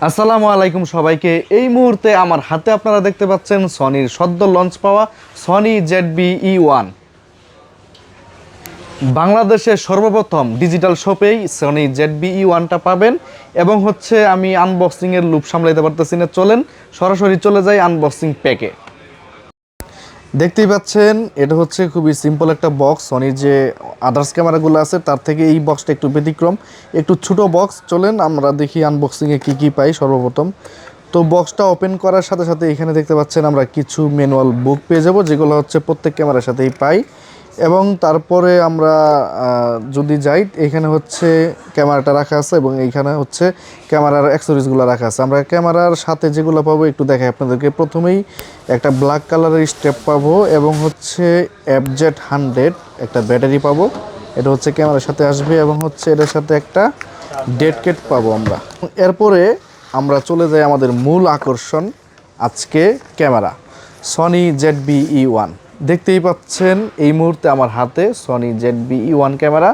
আসসালামু আলাইকুম সবাইকে। এই মুহূর্তে আমার হাতে আপনারা দেখতে পাচ্ছেন সনির সদ্য লঞ্চ পাওয়া সনি ZV-E1। বাংলাদেশের সর্বপ্রথম ডিজিটাল শপেই সনি ZV-E1টা পাবেন। এবং আমি আনবক্সিংয়ের লুপ সামলাইতে পারতেছি না, চলেন সরাসরি চলে যাই আনবক্সিং প্যাকে। দেখতেই পাচ্ছেন এটা খুবই সিম্পল একটা বক্স। সনির যে আদার্স ক্যামেরাগুলো আছে তার থেকে এই বক্সটা একটু ব্যতিক্রম, একটু ছোটো বক্স। চলেন আমরা দেখি আনবক্সিংয়ে কি কি পাই। সর্বপ্রথম তো বক্সটা ওপেন করার সাথে সাথে এখানে দেখতে পাচ্ছেন আমরা কিছু ম্যানুয়াল বুক পেয়ে যাব, যেগুলো প্রত্যেক ক্যামেরার সাথেই পাই। এবং তারপরে আমরা যদি যাই, এখানে ক্যামেরাটা রাখা আছে এবং এইখানে ক্যামেরার অ্যাক্সেসরিজগুলো রাখা আছে। আমরা ক্যামেরার সাথে যেগুলো পাবো একটু দেখাই আপনাদেরকে। প্রথমেই একটা ব্ল্যাক কালারের স্টেপ পাবো এবং FZ100 একটা ব্যাটারি পাবো। এটা ক্যামেরার সাথে আসবে এবং এটার সাথে একটা ডেড কেট পাবো আমরা। এরপরে আমরা চলে যাই আমাদের মূল আকর্ষণ, আজকে ক্যামেরা সনি ZV-E1। দেখতেই পাচ্ছেন এই মুহূর্তে আমার হাতে সনি ZV-E1 ক্যামেরা।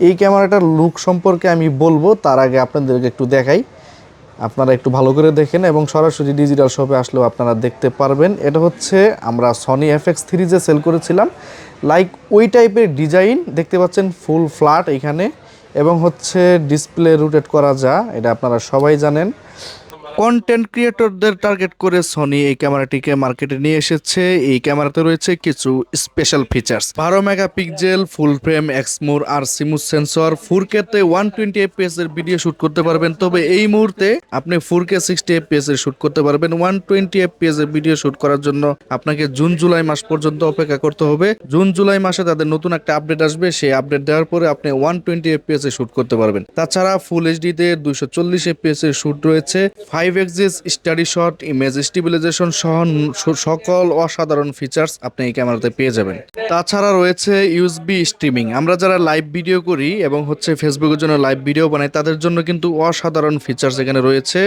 এই ক্যামেরাটার লুক সম্পর্কে আমি বলবো, তার আগে আপনাদেরকে একটু দেখাই। আপনারা একটু ভালো করে দেখেন এবং সরাসরি ডিজিটাল শপে আসলেও আপনারা দেখতে পারবেন। এটা আমরা সনি FX3 যে সেল করেছিলাম, লাইক ওই টাইপের ডিজাইন দেখতে পাচ্ছেন, ফুল ফ্ল্যাট এখানে। এবং ডিসপ্লে রোটেট করা যায়, এটা আপনারা সবাই জানেন। কন্টেন্ট ক্রিয়েটরদের টার্গেট করে সনি এই ক্যামেরাটিকে মার্কেটে নিয়ে এসেছে। এই ক্যামেরাতে রয়েছে কিছু special features: 12 megapixel full frame Exmor R CMOS sensor, 4K তে 120 FPS এর ভিডিও শুট করতে পারবেন। তবে এই মুহূর্তে আপনি 4K 60 FPS এর শুট করতে পারবেন। 120 FPS এর ভিডিও শুট করার জন্য আপনাকে জুন জুলাই মাস পর্যন্ত অপেক্ষা করতে হবে। জুন জুলাই মাসে তাদের নতুন একটা আপডেট আসবে, সেই আপডেট দেওয়ার পরে আপনি 120 FPS এ শুট করতে পারবেন। তাছাড়া ফুল এইচডি তে 240 FPS এর শুট রয়েছে। 5 axis study shot, image stabilisation সহ সকল অসাধারণ ফিচার্স আপনি এই ক্যামেরাতে পেয়ে যাবেন। তাছাড়া রয়েছে ইউএসবি স্ট্রিমিং। আমরা যারা লাইভ ভিডিও করি এবং ফেসবুকের জন্য লাইভ ভিডিও বানাই, তাদের জন্য কিন্তু অসাধারণ ফিচার্স এখানে রয়েছে।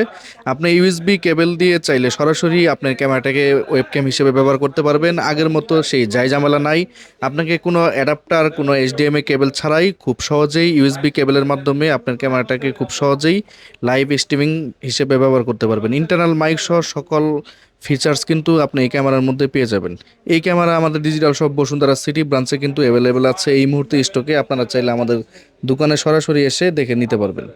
আপনি ইউএসবি কেবল দিয়ে চাইলে সরাসরি আপনার ক্যামেরাটাকে ওয়েবক্যাম হিসেবে ব্যবহার করতে পারবেন। আগের মতো সেই ঝামেলা নাই। আপনাকে কোনো অ্যাডাপ্টার, কোনো HDMI কেবল ছাড়াই খুব সহজেই ইউএসবি কেবলের মাধ্যমে আপনার ক্যামেরাটাকে খুব সহজেই লাইভ স্ট্রিমিং হিসেবে ব্যবহার করতে পারবেন। ইন্টারনাল মাইক সহ সকল ফিচার্স কিন্তু আপনি এই ক্যামেরার মধ্যে পেয়ে যাবেন। এই ক্যামেরা আমাদের ডিজিটাল শপ বসুন্ধরা সিটি ব্রাঞ্চে কিন্তু অ্যাভেলেবেল আছে এই মুহূর্তে স্টকে। আপনারা চাইলে আমাদের দোকানে সরাসরি এসে দেখে নিতে পারবেন।